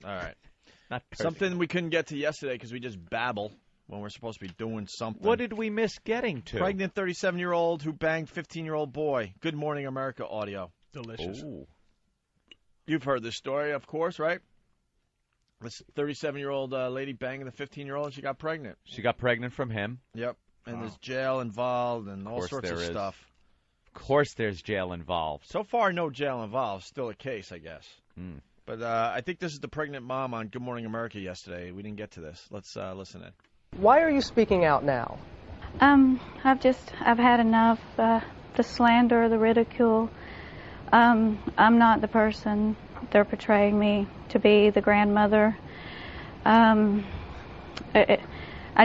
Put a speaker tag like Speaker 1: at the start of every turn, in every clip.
Speaker 1: All right.
Speaker 2: Not cursing.
Speaker 1: Something we couldn't get to yesterday because we just babble when we're supposed to be doing something.
Speaker 2: What did we miss getting to?
Speaker 1: Pregnant 37-year-old who banged 15-year-old boy. Good Morning America audio.
Speaker 3: Delicious.
Speaker 2: Ooh.
Speaker 1: You've heard this story, of course, right? This 37-year-old lady banging the 15-year-old, and she got pregnant.
Speaker 2: She got pregnant from him.
Speaker 1: Yep. And there's jail involved and all sorts of stuff.
Speaker 2: Of course there's jail involved.
Speaker 1: So far, no jail involved. Still a case, I guess.
Speaker 2: Mm.
Speaker 1: But I think this is the pregnant mom on Good Morning America yesterday. We didn't get to this. Let's listen in.
Speaker 4: Why are you speaking out now?
Speaker 5: I've had enough. The slander, the ridicule. I'm not the person they're portraying me to be, the grandmother. I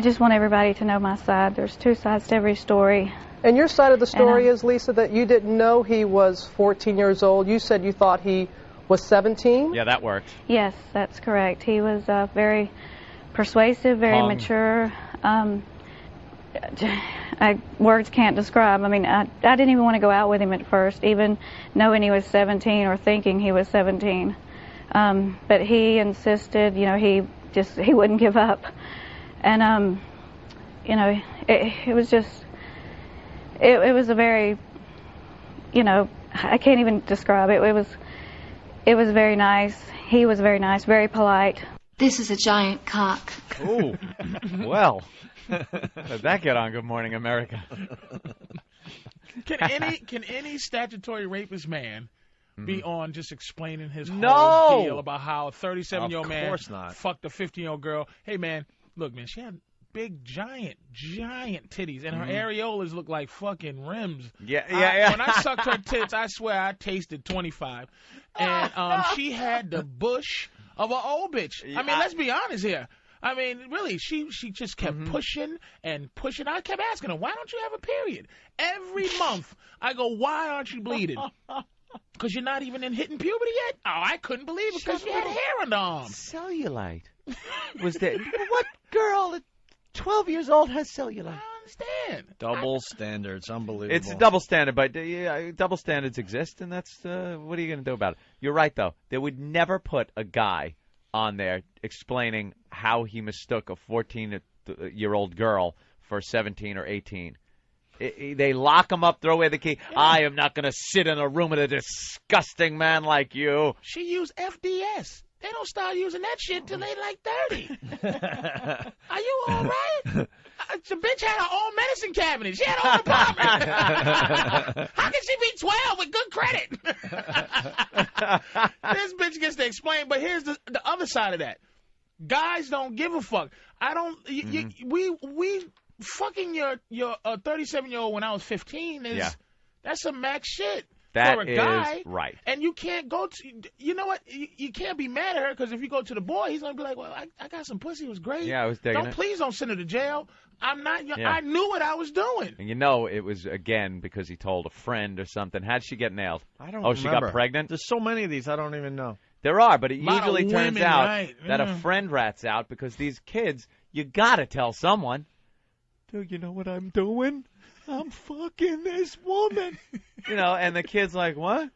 Speaker 5: just want everybody to know my side. There's two sides to every story.
Speaker 4: And your side of the story is, Lisa, that you didn't know he was 14 years old. You said you thought he was 17?
Speaker 2: Yeah, that worked.
Speaker 5: Yes, that's correct. He was very persuasive, very mature. Words can't describe. I mean, I didn't even want to go out with him at first, even knowing he was 17 or thinking he was 17. But he insisted, he wouldn't give up. And, it was just, it was a very, I can't even describe it. It was very nice. He was very nice, very polite.
Speaker 6: This is a giant cock.
Speaker 2: Ooh. Well, how'd that get on Good Morning America?
Speaker 3: Can any statutory rapist man be on just explaining his whole deal about how a 37-year-old man fucked a 15-year-old girl? Hey, man, look, man, she had big, giant titties, and her areolas look like fucking rims.
Speaker 2: Yeah.
Speaker 3: When I sucked her tits, I swear I tasted 25. And she had the bush of an old bitch. I mean, let's be honest here. I mean, really, she just kept pushing and pushing. I kept asking her, why don't you have a period? Every month, I go, why aren't you bleeding? Because you're not even in hitting puberty yet? Oh, I couldn't believe it because she had hair on the arm.
Speaker 2: Cellulite. Was there? What girl at 12 years old has cellulite?
Speaker 3: I understand.
Speaker 1: Double standards. Unbelievable.
Speaker 2: It's a double standard, but double standards exist, and that's what are you going to do about it? You're right, though. They would never put a guy on there explaining how he mistook a 14-year-old girl for 17 or 18. They lock him up, throw away the key. Yeah. I am not going to sit in a room with a disgusting man like you.
Speaker 3: She used FDS. They don't start using that shit till they like 30. Are you all right? The bitch had her own medicine cabinet. She had her own apartment. How can she be 12 with good credit? This bitch gets to explain, but here's the other side of that. Guys don't give a fuck. I don't. We fucking your 37-year-old when I was 15 is that's some max shit.
Speaker 2: That
Speaker 3: for a guy,
Speaker 2: is right.
Speaker 3: And you can't go to, you know what? You can't be mad at her because if you go to the boy, he's going to be like, well, I got some pussy. It was great.
Speaker 2: Yeah, I was digging it.
Speaker 3: Please don't send her to jail. I'm not, I knew what I was doing.
Speaker 2: And it was, again, because he told a friend or something. How'd she get nailed?
Speaker 1: I don't
Speaker 2: remember.
Speaker 1: She
Speaker 2: got pregnant?
Speaker 1: There's so many of these, I don't even know.
Speaker 2: There are, but it usually turns out that
Speaker 3: a
Speaker 2: friend rats out because these kids, you got to tell someone. Dude, you know what I'm doing? I'm fucking this woman. And the kid's like, what?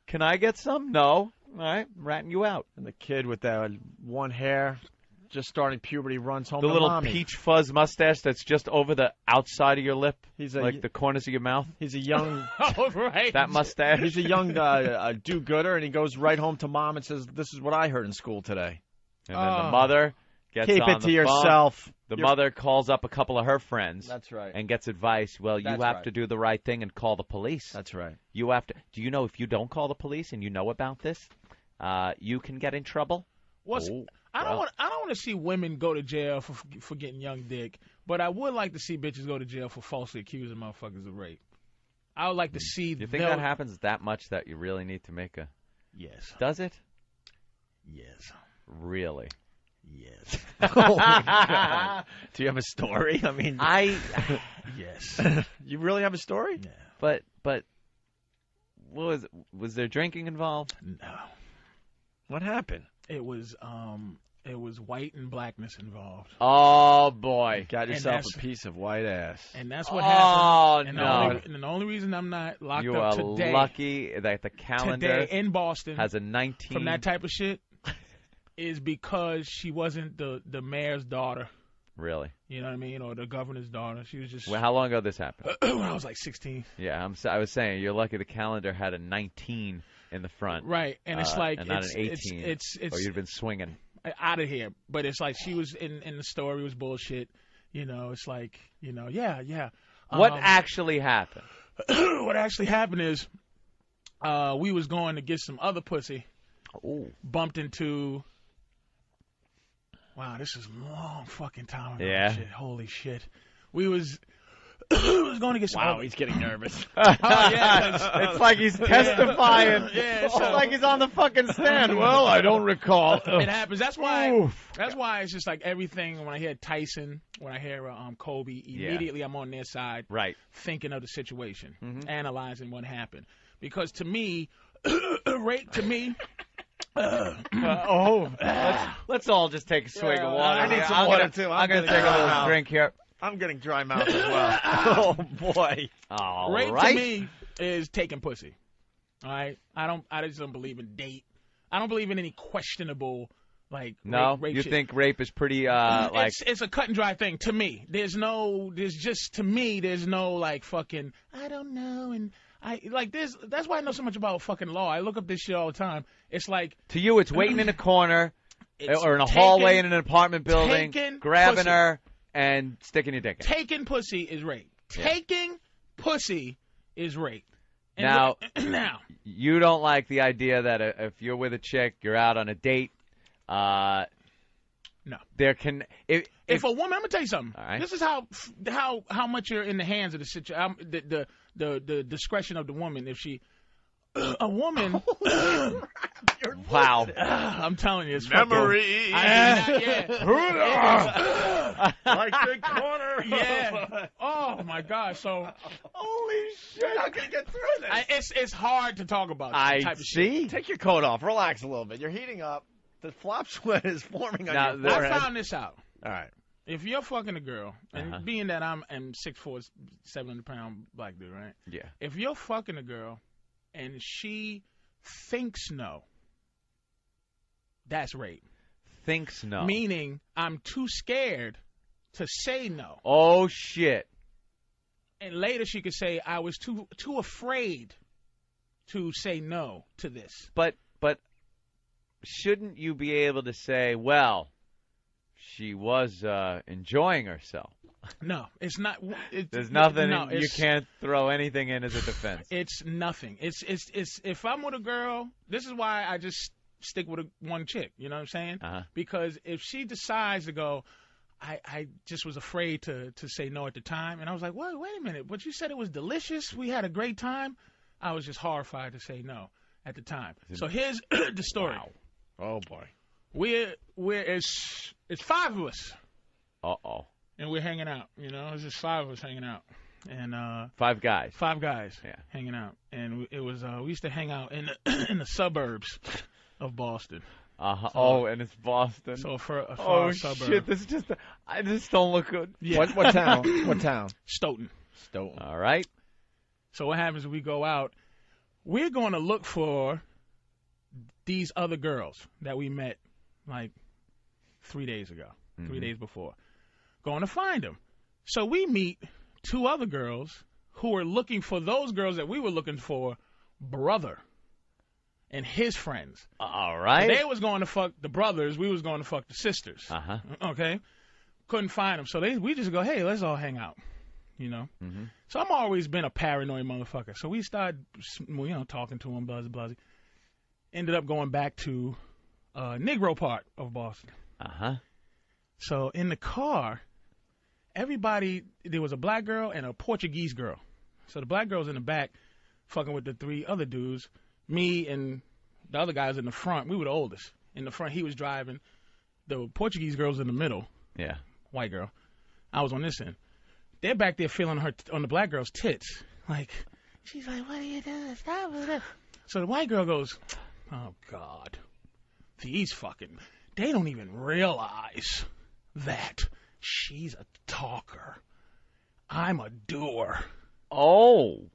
Speaker 2: Can I get some? No. All right, I'm ratting you out.
Speaker 1: And the kid with that one hair, just starting puberty, runs home
Speaker 2: to
Speaker 1: mommy.
Speaker 2: The little peach fuzz mustache that's just over the outside of your lip,
Speaker 1: he's
Speaker 2: like the corners of your mouth.
Speaker 1: He's a young...
Speaker 3: Oh, right.
Speaker 2: That mustache.
Speaker 1: He's a young do-gooder, and he goes right home to mom and says, this is what I heard in school today.
Speaker 2: And then the mother gets
Speaker 1: Keep
Speaker 2: on
Speaker 1: it to
Speaker 2: the
Speaker 1: yourself.
Speaker 2: Phone. The mother calls up a couple of her friends.
Speaker 1: That's right.
Speaker 2: And gets advice. Well, you have to do the right thing and call the police.
Speaker 1: That's right.
Speaker 2: You have to. Do you know if you don't call the police and you know about this, you can get in trouble?
Speaker 3: I don't want to see women go to jail for getting young dick, but I would like to see bitches go to jail for falsely accusing motherfuckers of rape. I would like to see.
Speaker 2: Do you think that happens that much that you really need to make a?
Speaker 3: Yes.
Speaker 2: Does it?
Speaker 3: Yes.
Speaker 2: Really?
Speaker 3: Yes.
Speaker 1: Oh my God. Do you have a story? I mean,
Speaker 3: yes.
Speaker 1: You really have a story?
Speaker 3: Yeah.
Speaker 2: But what was there drinking involved?
Speaker 3: No.
Speaker 1: What happened?
Speaker 3: It was white and blackness involved.
Speaker 2: Oh boy.
Speaker 1: Got yourself a piece of white ass.
Speaker 3: And that's what happened.
Speaker 2: Oh no.
Speaker 3: And the only reason I'm not locked
Speaker 2: you
Speaker 3: up
Speaker 2: today. You are lucky that the calendar
Speaker 3: today in Boston
Speaker 2: has a 19
Speaker 3: from that type of shit. is because she wasn't the mayor's daughter.
Speaker 2: Really?
Speaker 3: You know what I mean? Or the governor's daughter. She was just.
Speaker 2: Well, how long ago this happened?
Speaker 3: When I was like 16.
Speaker 2: Yeah, I was saying you're lucky the calendar had a 19 in the front.
Speaker 3: Right, and it's like
Speaker 2: and not
Speaker 3: it's,
Speaker 2: an 18.
Speaker 3: It's
Speaker 2: or you'd been swinging.
Speaker 3: Out of here. But it's like she was in the story was bullshit. You know, it's like yeah.
Speaker 2: What actually happened?
Speaker 3: What actually happened is we was going to get some other pussy.
Speaker 2: Ooh.
Speaker 3: Bumped into. Wow, this is a long fucking time ago.
Speaker 2: Yeah.
Speaker 3: Shit, holy shit. We was going to get some.
Speaker 1: Wow, he's getting nervous.
Speaker 3: Oh yeah,
Speaker 2: it's like he's testifying.
Speaker 3: Yeah,
Speaker 2: it's like he's on the fucking stand. Well, I don't recall.
Speaker 3: It happens. That's why.
Speaker 2: Oof.
Speaker 3: That's why it's just like everything. When I hear Tyson, when I hear Kobe, immediately I'm on their side,
Speaker 2: right?
Speaker 3: Thinking of the situation, analyzing what happened. Because to me, rape to me.
Speaker 2: Let's all just take a swig of water.
Speaker 1: I need some water too.
Speaker 2: I'm gonna take a little drink here.
Speaker 1: I'm getting dry mouth as well. Oh boy.
Speaker 2: All
Speaker 3: rape
Speaker 2: right.
Speaker 3: to me is taking pussy. All right. I just don't believe in date. I don't believe in any questionable rape
Speaker 2: you
Speaker 3: shit.
Speaker 2: think rape is pretty
Speaker 3: it's a cut and dry thing to me. There's no fucking I don't know and I like this. That's why I know so much about fucking law. I look up this shit all the time. It's like
Speaker 2: to you, it's waiting in a corner or in a hallway in an apartment building, grabbing
Speaker 3: pussy.
Speaker 2: her and sticking your dick in.
Speaker 3: Taking pussy is rape. Taking pussy is rape. And
Speaker 2: now, you don't like the idea that if you're with a chick, you're out on a date. No. There can if
Speaker 3: a woman, I'm gonna tell you something.
Speaker 2: All right.
Speaker 3: This is how much you're in the hands of the situation. The discretion of the woman. If she, a woman.
Speaker 2: Wow.
Speaker 3: I'm telling you, it's
Speaker 1: memory.
Speaker 3: Yeah.
Speaker 1: Like the corner.
Speaker 3: Yeah. Oh my gosh. So.
Speaker 1: Holy shit! How can you get through this?
Speaker 3: It's hard to talk about. This type of
Speaker 2: see.
Speaker 3: Shit.
Speaker 1: Take your coat off. Relax a little bit. You're heating up. The flop sweat is forming on your forehead.
Speaker 3: I found this out.
Speaker 1: All right.
Speaker 3: If you're fucking a girl, and being that I'm 6'4", 700-pound black dude, right?
Speaker 2: Yeah.
Speaker 3: If you're fucking a girl, and she thinks no, that's rape.
Speaker 2: Thinks no.
Speaker 3: Meaning I'm too scared to say no.
Speaker 2: Oh shit.
Speaker 3: And later she could say I was too afraid to say no to this.
Speaker 2: But shouldn't you be able to say, well, she was enjoying herself?
Speaker 3: No, it's not.
Speaker 2: There's nothing. You can't throw anything in as a defense.
Speaker 3: It's nothing. It's if I'm with a girl, this is why I just stick with one chick. You know what I'm saying? Because if she decides to go, I just was afraid to say no at the time, and I was like, wait a minute, but you said it was delicious. We had a great time. I was just horrified to say no at the time. So here's the story.
Speaker 1: Wow. Oh boy.
Speaker 3: It's 5 of us. And we're hanging out, you know. It's just 5 of us hanging out, and
Speaker 2: 5 guys.
Speaker 3: 5 guys, hanging out, and it was we used to hang out in the suburbs of Boston.
Speaker 2: So, and it's Boston.
Speaker 3: So for a suburb.
Speaker 2: Shit! This is just I just don't look good.
Speaker 3: Yeah.
Speaker 1: What town? What town?
Speaker 3: Stoughton.
Speaker 2: All right.
Speaker 3: So what happens is we go out. We're going to look for these other girls that we met like 3 days ago, 3 days before. Going to find them. So we meet 2 other girls who are looking for those girls that we were looking for, brother and his friends.
Speaker 2: All right.
Speaker 3: So they was going to fuck the brothers. We was going to fuck the sisters. Okay. Couldn't find them. So we just go, hey, let's all hang out. You know. So I'm always been a paranoid motherfucker. So we started, talking to them, blah, blah, blah. Ended up going back to Negro part of Boston. So in the car, there was a black girl and a Portuguese girl. So the black girl's in the back fucking with the 3 other dudes. Me and the other guys in the front. We were the oldest. In the front, he was driving. The Portuguese girl's in the middle.
Speaker 2: Yeah.
Speaker 3: White girl. I was on this end. They're back there feeling her on the black girl's tits. Like, she's like, what are you doing? Stop it. So the white girl goes, oh, God. These fucking, they don't even realize that she's a talker. I'm a doer.
Speaker 2: Oh.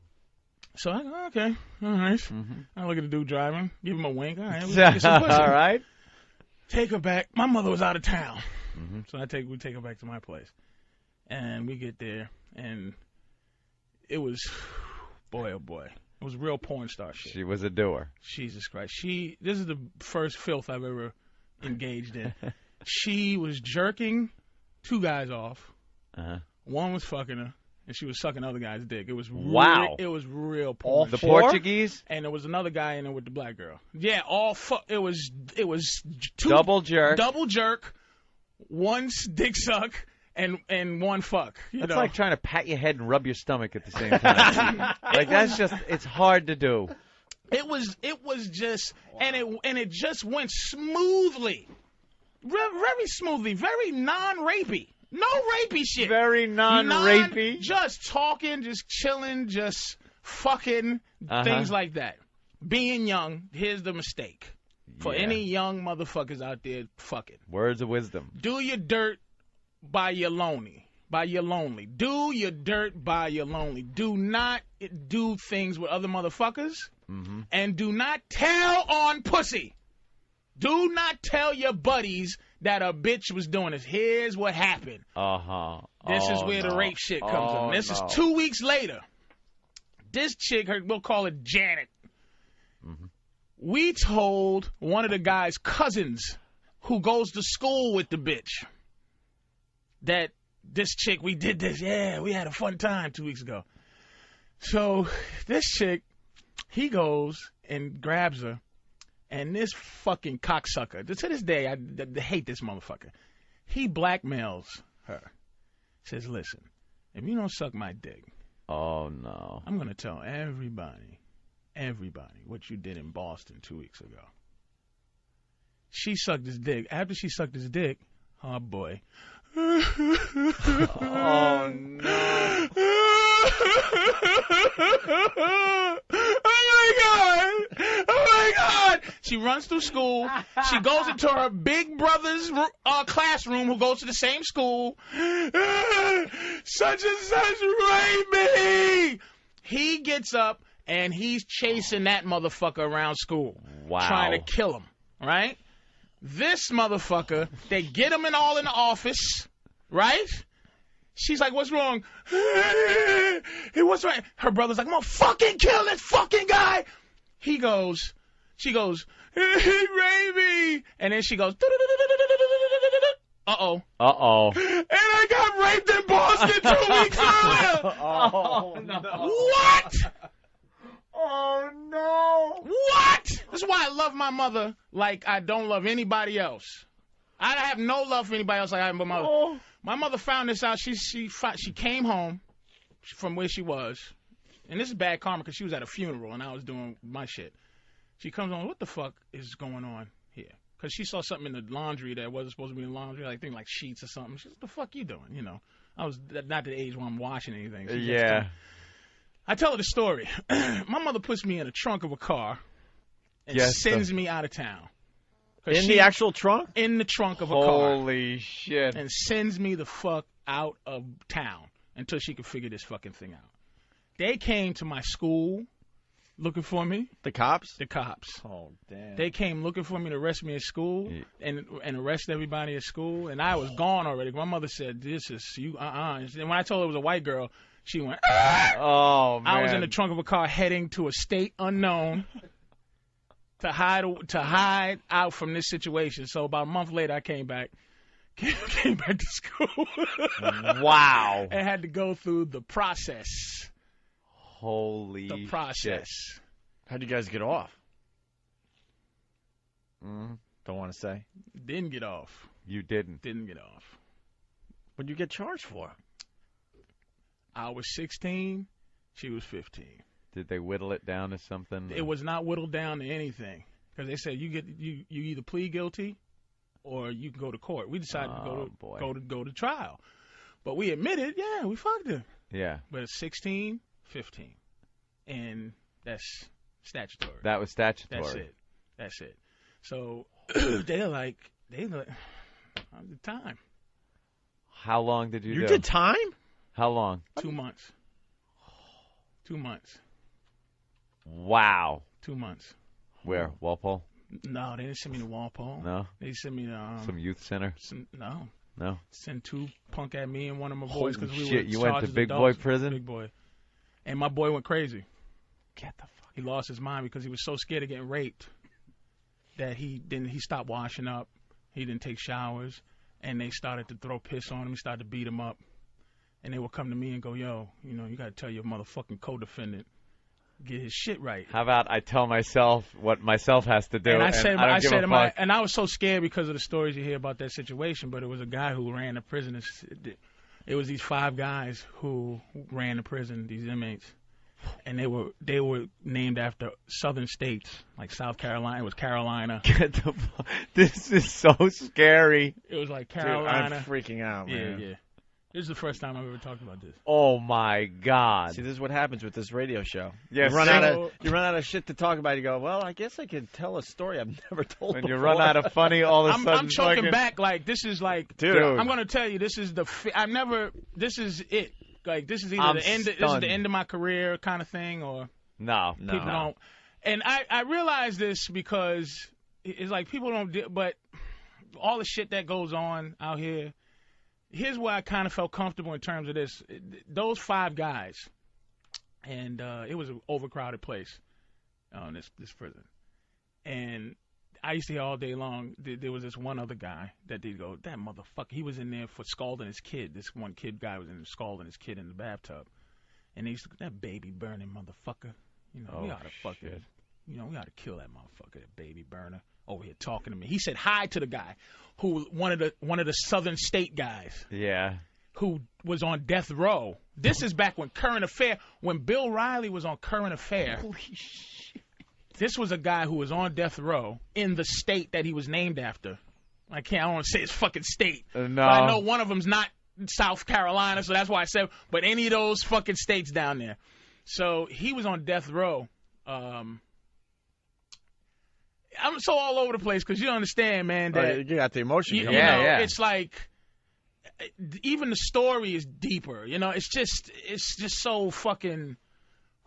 Speaker 3: So I go, okay, all right. I look at the dude driving, give him a wink. All right, we'll get some pussy.
Speaker 2: All right.
Speaker 3: take her back. My mother was out of town. So we take her back to my place. And we get there, and it was, boy, oh boy. It was real porn star shit.
Speaker 2: She was a doer.
Speaker 3: Jesus Christ. This is the first filth I've ever engaged in. She was jerking 2 guys off. One was fucking her, and she was sucking other guy's dick. It was it was real porn.
Speaker 2: The Portuguese?
Speaker 3: And there was another guy in there with the black girl. Yeah, it was 2
Speaker 2: double jerk.
Speaker 3: Double jerk, 1 dick suck, and 1 fuck.
Speaker 2: That's like trying to pat your head and rub your stomach at the same time. It's hard to do.
Speaker 3: It was just, and it just went smoothly. Very smoothly, very non-rapey. No rapey shit.
Speaker 2: Very non-rapey.
Speaker 3: Just talking, just chilling, just fucking, things like that. Being young, here's the mistake. For any young motherfuckers out there, fuck it.
Speaker 2: Words of wisdom.
Speaker 3: Do your dirt by your lonely. Do your dirt by your lonely. Do not do things with other motherfuckers. And do not tell on pussy. Do not tell your buddies that a bitch was doing this. Here's what happened. This is where the rape shit comes in. This is 2 weeks later. This chick, we'll call her Janet. We told one of the guy's cousins who goes to school with the bitch that this chick, we did this. Yeah, we had a fun time 2 weeks ago. So this chick, he goes and grabs her. And this fucking cocksucker, to this day, I hate this motherfucker. He blackmails her. Says, listen, if you don't suck my dick, I'm going to tell everybody what you did in Boston 2 weeks ago. She sucked his dick. After she sucked his dick, oh, boy.
Speaker 2: Oh, no.
Speaker 3: Oh my God! She runs through school. She goes into her big brother's classroom, who goes to the same school. Such and such raped me. He gets up and he's chasing that motherfucker around school, trying to kill him. Right? This motherfucker, they get him in the office, right? She's like, what's wrong? Hey, what's wrong? Her brother's like, I'm gonna fucking kill this fucking guy. She goes, he raped me. And then she goes, uh-oh. And I got raped in Boston 2 weeks earlier.
Speaker 2: Oh, no.
Speaker 3: What?
Speaker 2: Oh, no.
Speaker 3: What? This is why I love my mother like I don't love anybody else. I have no love for anybody else like I have my mother.
Speaker 2: Oh.
Speaker 3: My mother found this out. She came home from where she was. And this is bad karma because she was at a funeral and I was doing my shit. She comes on, what the fuck is going on here? Because she saw something in the laundry that wasn't supposed to be in the laundry, like things like sheets or something. She said, what the fuck you doing? You know, I was not the age where I'm washing anything. I tell her the story. My mother puts me in the trunk of a car and sends me out of town.
Speaker 1: In the actual trunk?
Speaker 3: In the trunk of a car.
Speaker 2: Holy shit.
Speaker 3: And sends me the fuck out of town until she could figure this fucking thing out. They came to my school looking for me.
Speaker 1: The cops?
Speaker 3: The cops.
Speaker 1: Oh, damn.
Speaker 3: They came looking for me to arrest me at school and arrest everybody at school. And I was gone already. My mother said, this is you, And when I told her it was a white girl, she went,
Speaker 2: oh, man.
Speaker 3: I was in the trunk of a car heading to a state unknown to hide out from this situation. So about a month later, I came back to school.
Speaker 2: Wow.
Speaker 3: And had to go through the process.
Speaker 2: Holy
Speaker 3: The process.
Speaker 2: Shit.
Speaker 1: How'd you guys get off? Don't want to say.
Speaker 3: Didn't get off.
Speaker 2: You didn't.
Speaker 3: Didn't get off.
Speaker 1: What'd you get charged for?
Speaker 3: I was 16. She was 15.
Speaker 2: Did they whittle it down to something?
Speaker 3: It was not whittled down to anything because they said you either plead guilty or you can go to court. We decided to go to trial, but we admitted, we fucked her.
Speaker 2: Yeah.
Speaker 3: But it's 16, 15, and that's statutory.
Speaker 2: That was statutory.
Speaker 3: That's it. So they're like, the time.
Speaker 2: How long did you do?
Speaker 1: You did time?
Speaker 2: How long?
Speaker 3: 2 months. 2 months.
Speaker 2: Wow.
Speaker 3: 2 months.
Speaker 2: Where? Walpole?
Speaker 3: No, they didn't send me to Walpole.
Speaker 2: No.
Speaker 3: They sent me to
Speaker 2: Some youth center.
Speaker 3: No. Send 2 punk at me and one of my
Speaker 2: Holy
Speaker 3: boys because we were
Speaker 2: shit! You went
Speaker 3: charged
Speaker 2: to
Speaker 3: as
Speaker 2: big boy
Speaker 3: adults.
Speaker 2: prison.
Speaker 3: Big boy. And my boy went crazy.
Speaker 2: Get the fuck.
Speaker 3: He lost his mind because he was so scared of getting raped that he stopped washing up. He didn't take showers, and they started to throw piss on him. He started to beat him up, and they would come to me and go, "Yo, you know, you got to tell your motherfucking co-defendant get his shit right."
Speaker 2: How about I tell myself what myself has to do?
Speaker 3: And I said
Speaker 2: to
Speaker 3: my, and I was so scared because of the stories you hear about that situation. But it was a guy who ran the prison. It was these 5 guys who ran the prison, these inmates, and they were named after southern states like South Carolina. It was Carolina.
Speaker 2: Get the fuck. This is so scary.
Speaker 3: It was like
Speaker 1: Dude,
Speaker 3: Carolina.
Speaker 1: I'm freaking out, man.
Speaker 3: Yeah. This is the first time I've ever talked about this.
Speaker 2: Oh my God.
Speaker 1: See, this is what happens with this radio show.
Speaker 2: Yes,
Speaker 1: you run out of shit to talk about. You go, well, I guess I could tell a story I've never told
Speaker 2: When
Speaker 1: before.
Speaker 2: you run out of funny, all of a sudden,
Speaker 3: I'm choking back like this is like,
Speaker 2: dude.
Speaker 3: I'm gonna tell you, this is this is it. Like this is either the end. This is the end of my career kind of thing, or
Speaker 2: No.
Speaker 3: people don't. And I realize this because it's like people don't. But all the shit that goes on out here. Here's where I kind of felt comfortable in terms of this. Those 5 guys, and it was an overcrowded place, this prison. And I used to hear all day long, there was this one other guy that they'd go, that motherfucker, he was in there for scalding his kid. This one guy was in there scalding his kid in the bathtub. And they used to go, that baby burning motherfucker. You know, we ought to fucking, we ought to kill that motherfucker, that baby burner. Over here talking to me. He said hi to the guy who one of the southern state guys.
Speaker 2: Yeah.
Speaker 3: Who was on death row. This is back when when Bill Riley was on Current Affair.
Speaker 2: Holy shit.
Speaker 3: This was a guy who was on death row in the state that he was named after. I don't want to say his fucking state.
Speaker 2: No.
Speaker 3: But I know one of them's not South Carolina, so that's why I said, but any of those fucking states down there. So he was on death row. I'm so all over the place because you understand, man. That
Speaker 1: you got the emotion.
Speaker 2: Yeah.
Speaker 3: It's like even the story is deeper. You know, it's just so fucking,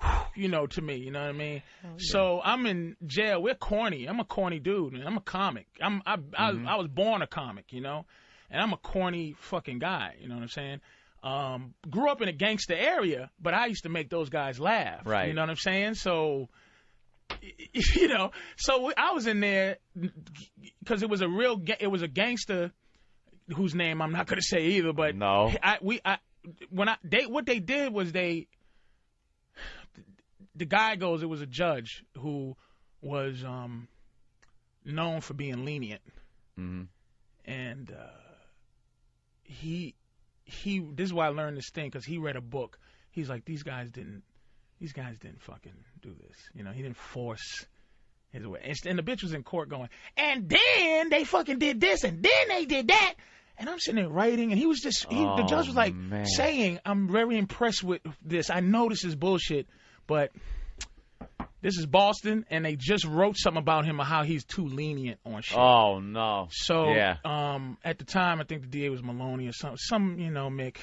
Speaker 3: to me. You know what I mean? Oh, yeah. So I'm in jail. We're corny. I'm a corny dude, man. I'm a comic. I was born a comic, and I'm a corny fucking guy. You know what I'm saying? Grew up in a gangster area, but I used to make those guys laugh.
Speaker 2: Right.
Speaker 3: You know what I'm saying? So. So I was in there because it was a gangster whose name I'm not going to say either. But
Speaker 2: no,
Speaker 3: what they did was the guy goes, it was a judge who was known for being lenient, and he this is why I learned this thing because he read a book. He's like, these guys didn't fucking do this. He didn't force his way. And the bitch was in court going, and then they fucking did this, and then they did that. And I'm sitting there writing, and he was just, the judge was like saying, I'm very impressed with this. I know this is bullshit, but this is Boston, and they just wrote something about him, how he's too lenient on shit.
Speaker 2: Oh, no.
Speaker 3: So, at the time, I think the DA was Maloney or some Mick,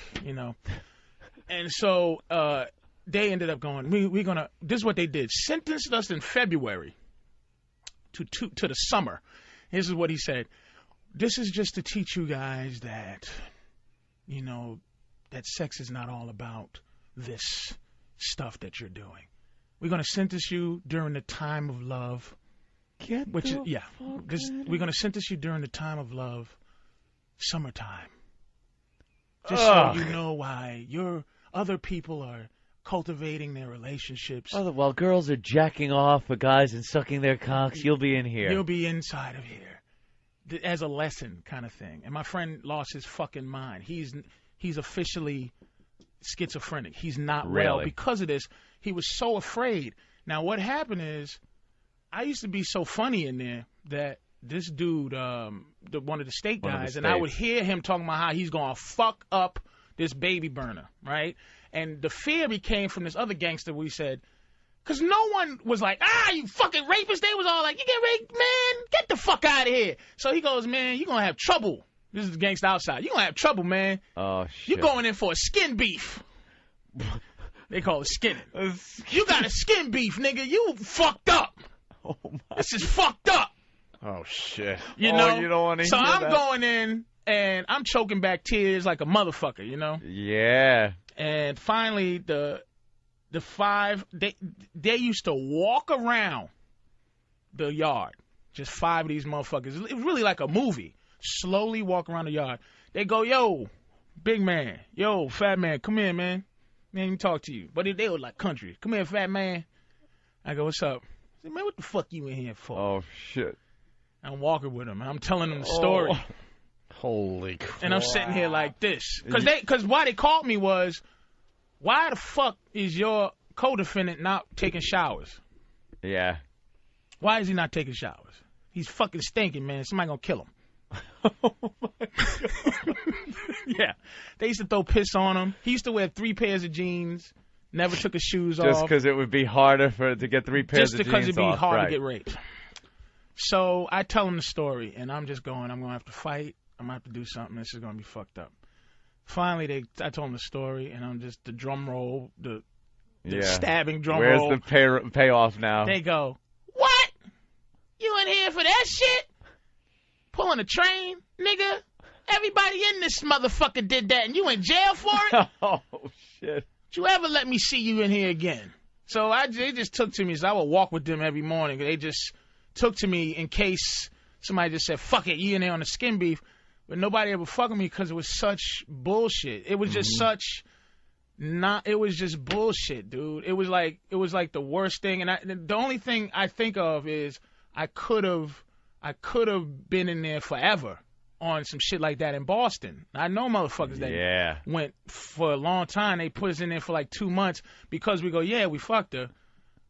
Speaker 3: And so, they ended up going, we're going to, this is what they did, sentenced us in February to the summer. This is what he said. This is just to teach you guys that, that sex is not all about this stuff that you're doing. We're going to sentence you during the time of love. We're going to sentence you during the time of love, summertime. Just so you know why your other people are cultivating their relationships.
Speaker 2: While girls are jacking off for guys and sucking their cocks, you'll be in here.
Speaker 3: You'll be inside of here. As a lesson kind of thing. And my friend lost his fucking mind. He's officially schizophrenic. He's not well because of this. He was so afraid. Now what happened is I used to be so funny in there that this dude, one of the state guys, and I would hear him talking about how he's going to fuck up this baby burner, right? And the fear became from this other gangster where he said, because no one was like, you fucking rapist. They was all like, you get raped, man. Get the fuck out of here. So he goes, man, you're going to have trouble. This is the gangster outside. You're going to have trouble, man.
Speaker 2: Oh, shit.
Speaker 3: You're going in for a skin beef. They call it skinning. You got a skin beef, nigga. You fucked up.
Speaker 2: Oh, my.
Speaker 3: This is fucked up.
Speaker 1: Oh shit.
Speaker 3: You know,
Speaker 2: you don't want to
Speaker 3: so
Speaker 2: hear
Speaker 3: I'm
Speaker 2: that.
Speaker 3: going in and I'm choking back tears like a motherfucker, you know.
Speaker 2: Yeah.
Speaker 3: And finally, the five they used to walk around the yard, just 5 of these motherfuckers. It was really like a movie. Slowly walk around the yard. They go, yo, big man, yo, fat man, come here, man. Man, let me talk to you. But they were like country. Come here, fat man. I go, what's up? I said, man, what the fuck you in here for?
Speaker 2: Oh shit.
Speaker 3: I'm walking with him, and I'm telling them the story.
Speaker 2: Oh.
Speaker 1: Holy crap.
Speaker 3: And I'm sitting here like this. Because why they called me was, why the fuck is your co-defendant not taking showers?
Speaker 2: Yeah.
Speaker 3: Why is he not taking showers? He's fucking stinking, man. Somebody gonna kill him.
Speaker 2: Oh my God.
Speaker 3: Yeah. They used to throw piss on him. He used to wear 3 pairs of jeans, never took his shoes off.
Speaker 2: Just because it would be harder to get 3 pairs of jeans off.
Speaker 3: Just because it'd be hard
Speaker 2: right.
Speaker 3: to get raped. So I tell him the story, and I'm just going, I'm going to have to fight. I'm going to have to do something. This is going to be fucked up. Finally, I told him the story, and I'm just, the drum roll, the stabbing drum roll.
Speaker 2: Where's the payoff now?
Speaker 3: They go, what? You in here for that shit? Pulling a train, nigga? Everybody in this motherfucker did that, and you in jail for it?
Speaker 2: Oh, shit.
Speaker 3: Don't you ever let me see you in here again? So they just took to me. So I would walk with them every morning. They just took to me in case somebody just said, fuck it, you in there on the skin beef. But nobody ever fucked with me because it was such bullshit. It was just it was just bullshit, dude. It was like the worst thing. And the only thing I think of is I could have been in there forever on some shit like that in Boston. I know motherfuckers that went for a long time. They put us in there for like 2 months because we go, yeah, we fucked her.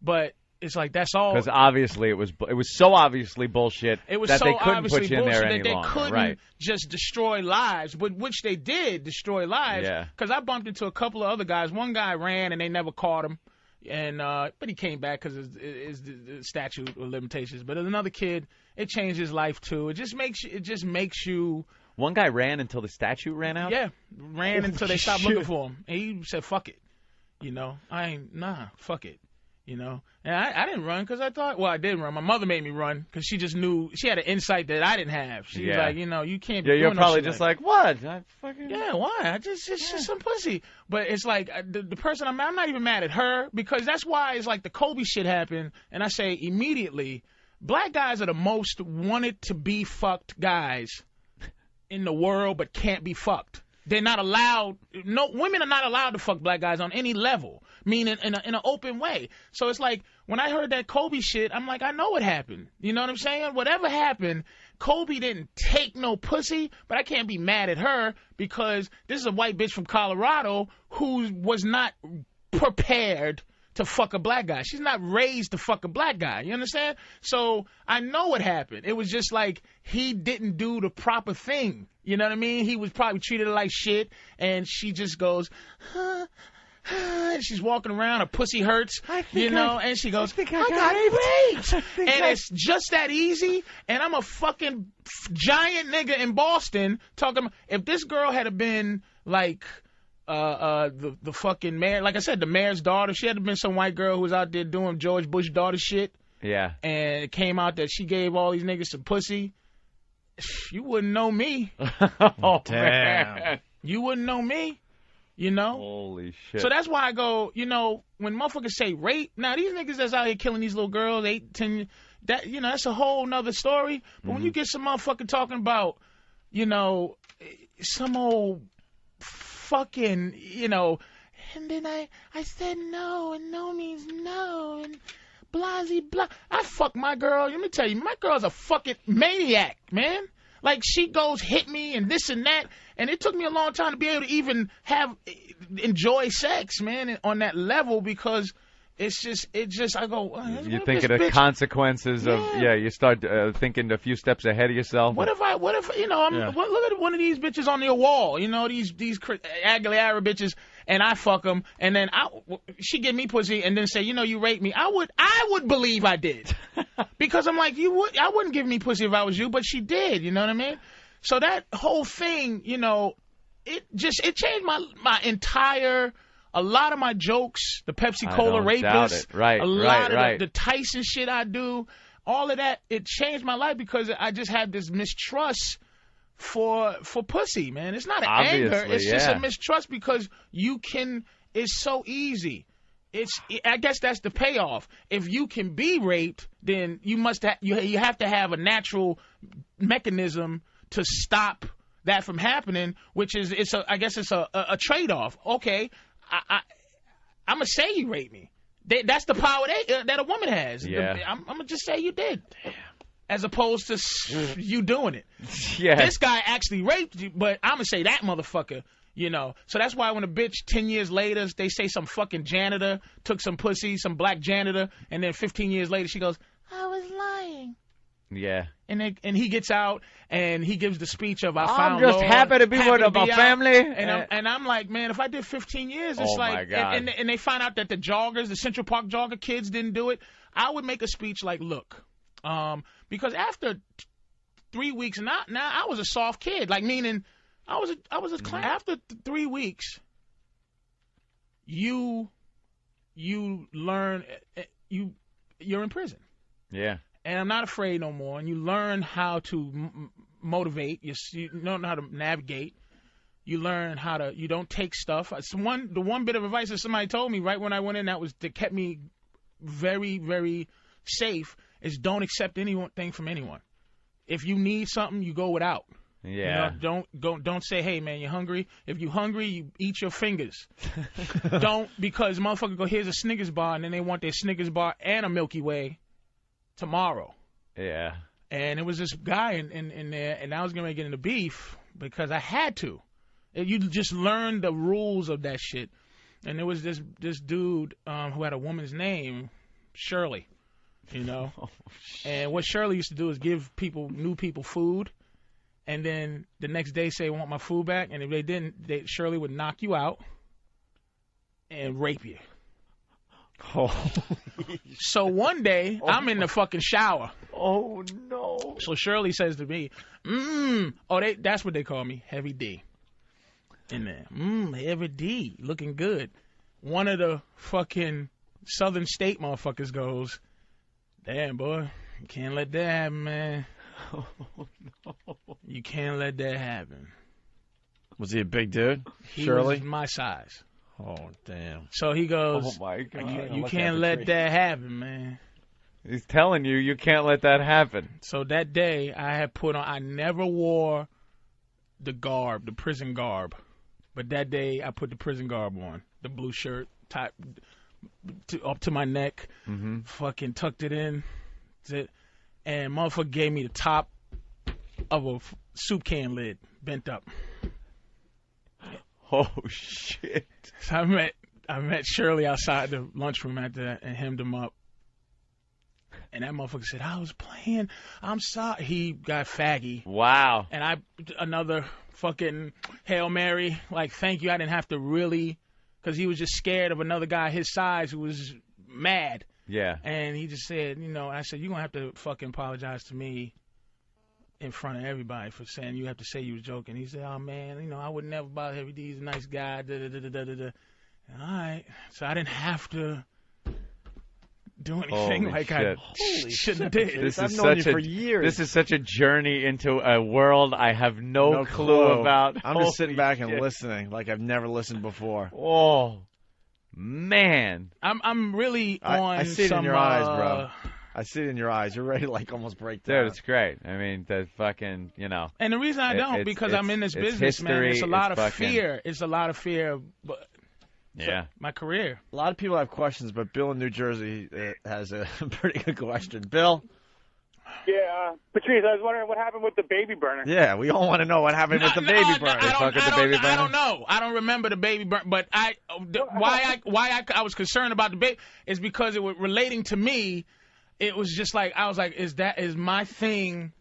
Speaker 3: But it's like that's all.
Speaker 2: Because obviously it was so obviously bullshit that they couldn't put you in there any longer.
Speaker 3: They couldn't just destroy lives, but which they did destroy lives.
Speaker 2: Yeah.
Speaker 3: Because I bumped into a couple of other guys. One guy ran and they never caught him, and but he came back because it's the statute of limitations. But another kid, it changed his life too. It just makes you.
Speaker 2: One guy ran until the statute ran out.
Speaker 3: Yeah, ran until they stopped looking for him, and he said, "Fuck it," fuck it. You know, and I didn't run because I thought, well, I did run. My mother made me run because she just knew, she had an insight that I didn't have. She was like, you can't be doing
Speaker 2: you're probably
Speaker 3: no
Speaker 2: just like, what? I fucking...
Speaker 3: Yeah, why? It's just some pussy. But it's like, the person I'm not even mad at her because that's why it's like the Kobe shit happened. And I say immediately, black guys are the most wanted to be fucked guys in the world but can't be fucked. They're not allowed. No, women are not allowed to fuck black guys on any level, meaning in an open way. So it's like when I heard that Kobe shit, I'm like, I know what happened. You know what I'm saying? Whatever happened, Kobe didn't take no pussy, but I can't be mad at her because this is a white bitch from Colorado who was not prepared to fuck a black guy. She's not raised to fuck a black guy. You understand? So I know what happened. It was just like he didn't do the proper thing. You know what I mean? He was probably treated her like shit, and she just goes, and she's walking around, her pussy hurts, and she goes, I got raped. And it's just that easy, and I'm a fucking giant nigga in Boston talking, if this girl had been like, the fucking mayor, like I said, the mayor's daughter, she had been some white girl who was out there doing George Bush daughter shit. Yeah. And it came out that she gave all these niggas some pussy. You wouldn't know me.
Speaker 2: Oh, damn.
Speaker 3: Man. You wouldn't know me, you know?
Speaker 2: Holy shit.
Speaker 3: So that's why I go, when motherfuckers say rape, now these niggas that's out here killing these little girls, 8, 10, that, that's a whole nother story. But when you get some motherfucker talking about, some old fucking, and then I said no, and no means no, and blasey blah. I fuck my girl. Let me tell you, my girl's a fucking maniac, man. Like, she goes hit me and this and that, and it took me a long time to be able to even enjoy sex, man, on that level because it's just I go.
Speaker 2: You think of the consequences of you start thinking a few steps ahead of yourself.
Speaker 3: What if look at one of these bitches on your wall, these Aguilera bitches, and I fuck them, and then she give me pussy, and then say, you raped me. I would believe I did, because I'm like, I wouldn't give me pussy if I was you, but she did. You know what I mean? So that whole thing, it changed my entire. A lot of my jokes, the Pepsi Cola rapist, a lot of the Tyson shit I do, all of that, it changed my life because I just had this mistrust for pussy, man. It's not an anger. It's just a mistrust because it's so easy. I guess that's the payoff. If you can be raped, then you have to have a natural mechanism to stop that from happening, which is I guess it's a trade-off. Okay, I'm gonna say you raped me. That's the power that a woman has.
Speaker 2: Yeah.
Speaker 3: I'm gonna just say you did. Damn. As opposed to you doing it.
Speaker 2: Yeah.
Speaker 3: This guy actually raped you, but I'm going to say that motherfucker, you know. So that's why when a bitch 10 years later, they say some fucking janitor took some pussy, some black janitor, and then 15 years later she goes, I was lying.
Speaker 2: Yeah.
Speaker 3: And he gets out and he gives the speech of I found
Speaker 2: I'm just
Speaker 3: Lord,
Speaker 2: happy to be with my family.
Speaker 3: And I'm like, man, if I did 15 years, it's like,
Speaker 2: my God.
Speaker 3: And they find out that the joggers, the Central Park jogger kids didn't do it. I would make a speech like, look, because after 3 weeks, now I was a soft kid, like meaning I was a clown. After 3 weeks, you learn you're in prison.
Speaker 2: Yeah.
Speaker 3: And I'm not afraid no more. And you learn how to motivate. You learn how to navigate. You learn how to. You don't take stuff. The one bit of advice that somebody told me right when I went in that kept me very, very safe is don't accept anything from anyone. If you need something, you go without.
Speaker 2: Yeah.
Speaker 3: You know, don't say, hey man, you're hungry. If you're hungry, you eat your fingers. Don't, because motherfucker go, here's a Snickers bar, and then they want their Snickers bar and a Milky Way tomorrow.
Speaker 2: Yeah.
Speaker 3: And it was this guy in there, and I was going to get into beef because I had to. You just learn the rules of that shit. And there was this dude who had a woman's name, Shirley, you know. And what Shirley used to do is give new people food, and then the next day say, I want my food back. And if they didn't, Shirley would knock you out and rape you.
Speaker 2: Oh.
Speaker 3: So one day, I'm in the fucking shower.
Speaker 2: Oh, no.
Speaker 3: So Shirley says to me, that's what they call me, Heavy D. In there, Heavy D, looking good. One of the fucking Southern State motherfuckers goes, damn, boy, you can't let that happen, man.
Speaker 2: Oh, no.
Speaker 3: You can't let that happen.
Speaker 1: Was he a big dude?
Speaker 3: He
Speaker 1: Shirley?
Speaker 3: was my size.
Speaker 1: Oh, damn.
Speaker 3: So he goes,
Speaker 2: Oh, my God.
Speaker 3: you can't let that happen, man.
Speaker 2: He's telling you can't let that happen.
Speaker 3: So that day, I never wore the prison garb. But that day, I put the prison garb on. The blue shirt, up to my neck, fucking tucked it in. And motherfucker gave me the top of a soup can lid, bent up.
Speaker 2: Oh, shit.
Speaker 3: So I met Shirley outside the lunchroom after that and hemmed him up. And that motherfucker said, I was playing. I'm sorry. He got faggy.
Speaker 2: Wow.
Speaker 3: And another fucking Hail Mary, like, thank you. I didn't have to really, because he was just scared of another guy his size who was mad.
Speaker 2: Yeah.
Speaker 3: And he just said, I said, you're going to have to fucking apologize to me in front of everybody for saying you have to say you was joking. He said, oh, man, I would never bother Heavy D. He's a nice guy. Da-da-da-da-da-da. All right. So I didn't have to do anything
Speaker 2: Holy
Speaker 3: like
Speaker 2: shit.
Speaker 3: I shouldn't have did.
Speaker 1: I've known you for years.
Speaker 2: This is such a journey into a world I have no clue about.
Speaker 1: I'm just sitting back and
Speaker 2: shit.
Speaker 1: listening like I've never listened before.
Speaker 2: Oh, man.
Speaker 3: I'm really on
Speaker 1: I see it
Speaker 3: some,
Speaker 1: in your eyes, bro. I see it in your eyes. You're ready to like almost break down.
Speaker 2: Dude, it's great. I mean, the fucking,
Speaker 3: And the reason I don't, because I'm in this business, man, it's a lot of fear. It's a lot of fear. But
Speaker 2: yeah.
Speaker 3: My career.
Speaker 1: A lot of people have questions, but Bill in New Jersey has a pretty good question. Bill?
Speaker 7: Yeah, Patrice, I was wondering what happened with the baby burner.
Speaker 1: Yeah, we all want to know what happened with the baby burner.
Speaker 3: I don't know. I don't remember the baby burner, but why I was concerned about the baby is because it was relating to me. It was just like, I was like, is my thing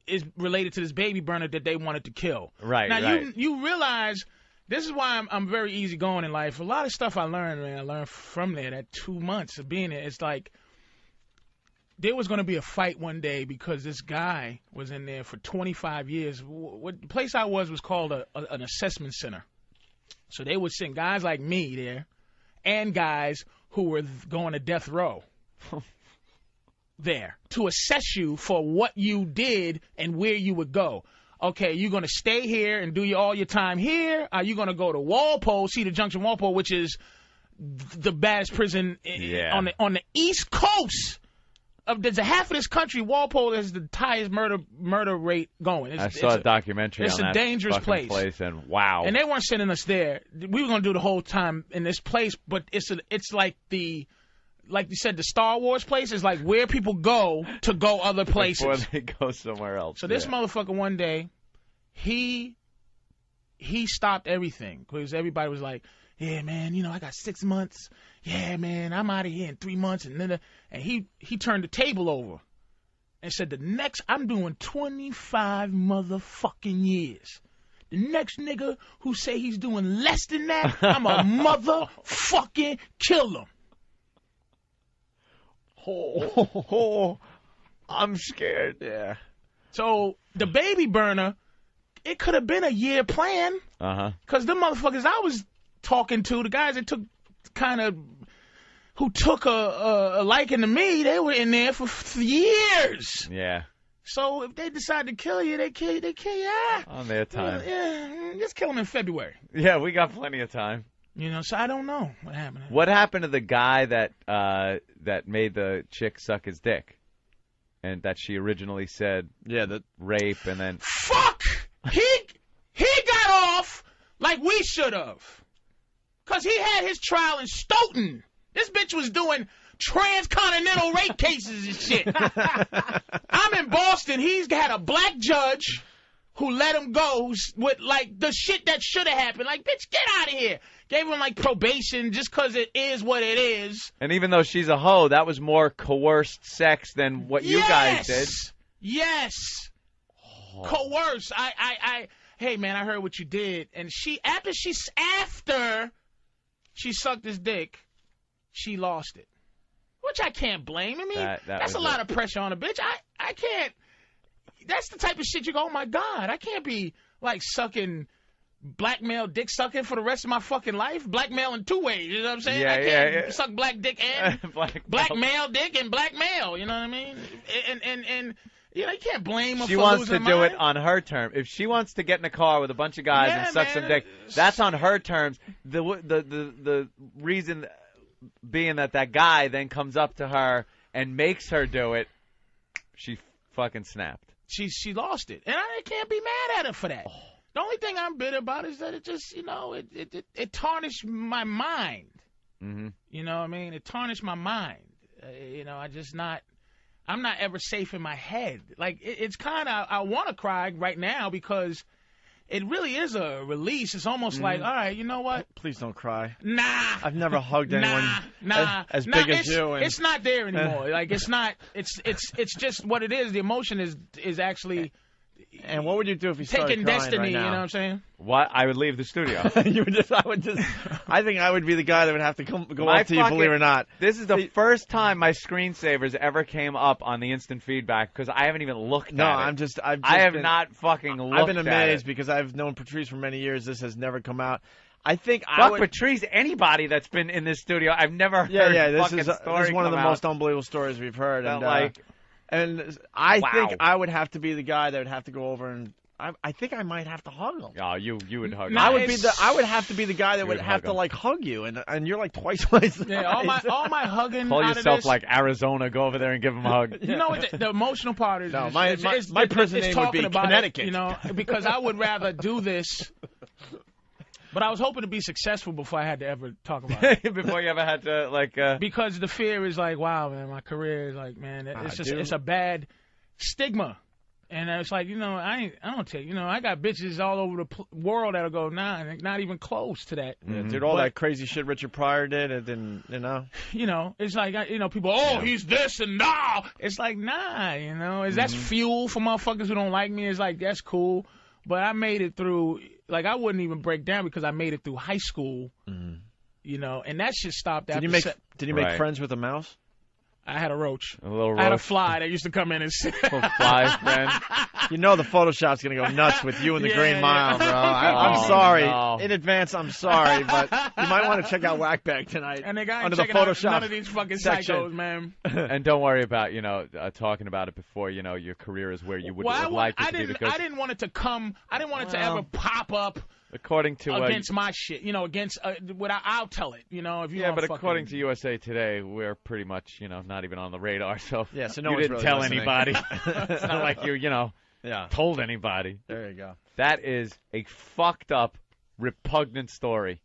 Speaker 3: is related to this baby burner that they wanted to kill?
Speaker 2: Right.
Speaker 3: Now
Speaker 2: right.
Speaker 3: you realize. This is why I'm very easygoing in life. A lot of stuff I learned from there, that 2 months of being there. It's like there was going to be a fight one day because this guy was in there for 25 years. The place I was called an assessment center. So they would send guys like me there and guys who were going to death row. there to assess you for what you did and where you would go. Okay, you're going to stay here and do all your time here? Are you going to go to Walpole, Cedar Junction, Walpole, which is the baddest prison on the East Coast? There's a half of this country. Walpole is the highest murder rate going.
Speaker 2: I saw a documentary on that.
Speaker 3: It's a dangerous place.
Speaker 2: And wow.
Speaker 3: And they weren't sending us there. We were going to do the whole time in this place, but it's like like you said, the Star Wars place is like where people go to go other places.
Speaker 2: Before they go somewhere else.
Speaker 3: So this motherfucker one day, he stopped everything because everybody was like, yeah, man, I got 6 months. Yeah, man, I'm out of here in 3 months. And he turned the table over and said, I'm doing 25 motherfucking years. The next nigga who say he's doing less than that, I'm a motherfucking kill him.
Speaker 2: Oh, I'm scared.
Speaker 1: Yeah.
Speaker 3: So the baby burner, it could have been a year plan. Because the motherfuckers I was talking to, the guys that who took a liking to me, they were in there for years.
Speaker 2: Yeah.
Speaker 3: So if they decide to kill you, they kill you.
Speaker 2: On their time.
Speaker 3: Yeah, just kill them in February.
Speaker 2: Yeah, we got plenty of time.
Speaker 3: So I don't know what happened.
Speaker 2: What happened to the guy that made the chick suck his dick? And that she originally said rape and then...
Speaker 3: Fuck! He got off like we should have. Because he had his trial in Stoughton. This bitch was doing transcontinental rape cases and shit. I'm in Boston. He's had a black judge who let him go with, like, the shit that should have happened. Like, bitch, get out of here. Gave him, like, probation just because it is what it is.
Speaker 2: And even though she's a hoe, that was more coerced sex than what you guys did.
Speaker 3: Yes.
Speaker 2: Oh.
Speaker 3: Coerced. Hey, man, I heard what you did. And after she sucked his dick, she lost it. Which I can't blame. I mean, that's a lot of pressure on a bitch. I can't. That's the type of shit you go, oh, my God, I can't be, like, sucking blackmail dick sucking for the rest of my fucking life. Blackmail in 2 ways, you know what I'm saying? I can't suck black dick and blackmail dick and blackmail, you know what I mean? And you can't blame her for losing her mind.
Speaker 2: She wants to do it on her terms. If she wants to get in a car with a bunch of guys and suck some dick, that's on her terms. The reason being that guy then comes up to her and makes her do it, she fucking snapped.
Speaker 3: She lost it. And I can't be mad at her for that. Oh. The only thing I'm bitter about is that it just, it tarnished my mind.
Speaker 2: Mm-hmm.
Speaker 3: You know what I mean? It tarnished my mind. I'm not ever safe in my head. Like, it's kind of, I want to cry right now because it really is a release. It's almost like, all right, you know what?
Speaker 1: Please don't cry.
Speaker 3: Nah.
Speaker 1: I've never hugged anyone as big as you.
Speaker 3: It's not there anymore. Like, it's not, it's just what it is. The emotion is actually...
Speaker 1: And what would you do if you started
Speaker 3: taking
Speaker 1: crying
Speaker 3: destiny?
Speaker 1: right now?
Speaker 3: You know what I'm saying?
Speaker 2: What? I would leave the studio.
Speaker 1: I think I would be the guy that would have to go up to you, believe it or not.
Speaker 2: This is the first time my screensavers ever came up on the instant feedback because I haven't even looked at it. I have not fucking looked at it.
Speaker 1: I've been amazed because I've known Patrice for many years. This has never come out. I think
Speaker 2: Patrice, anybody that's been in this studio, I've never heard
Speaker 1: this is one of the most unbelievable stories we've heard. And I think I would have to be the guy that would have to go over and I think I might have to hug him.
Speaker 2: Oh, you would hug him.
Speaker 1: I would have to be the guy that would have to like hug you, and you're like twice my size.
Speaker 3: Yeah, all my hugging.
Speaker 2: Call
Speaker 3: out
Speaker 2: yourself
Speaker 3: of this,
Speaker 2: like Arizona. Go over there and give him a hug.
Speaker 3: You know what? The emotional part is
Speaker 1: my prison name would be Connecticut.
Speaker 3: Because I would rather do this. But I was hoping to be successful before I had to ever talk about it.
Speaker 2: Before you ever had to,
Speaker 3: Because the fear is like, wow, man, my career is like, man, it's a bad stigma. And it's like, I don't take, I got bitches all over the world that'll go, nah, not even close to that.
Speaker 1: Yeah, dude, that crazy shit Richard Pryor did, and then,
Speaker 3: it's like, people, he's this and nah. It's like, nah, that's fuel for motherfuckers who don't like me. It's like, that's cool. But I made it through, like, I wouldn't even break down because I made it through high school, and that shit stopped after.
Speaker 1: Did you make friends with a mouse?
Speaker 3: I had a roach.
Speaker 2: A little roach.
Speaker 3: I had a fly that used to come in and sit.
Speaker 2: Fly friend.
Speaker 1: You know the Photoshop's going to go nuts with you and the Green Mile, bro. I'm sorry.
Speaker 2: No.
Speaker 1: In advance, I'm sorry, but you might want to check out Whackbag tonight.
Speaker 3: And they got
Speaker 1: under the Photoshop
Speaker 3: none of these fucking
Speaker 1: section.
Speaker 3: psychos, man.
Speaker 2: And don't worry about, talking about it before, your career is where you would like it to be. Because
Speaker 3: I didn't want it to come. I didn't want it to ever pop up.
Speaker 2: According to
Speaker 3: against my shit, against I'll tell it, if you.
Speaker 2: Yeah, but according to USA Today, we're pretty much, not even on the radar. So
Speaker 1: yeah, so no
Speaker 2: you
Speaker 1: one's
Speaker 2: didn't
Speaker 1: really
Speaker 2: tell
Speaker 1: listening.
Speaker 2: anybody. It's not like you, told anybody.
Speaker 1: There you go.
Speaker 2: That is a fucked up, repugnant story.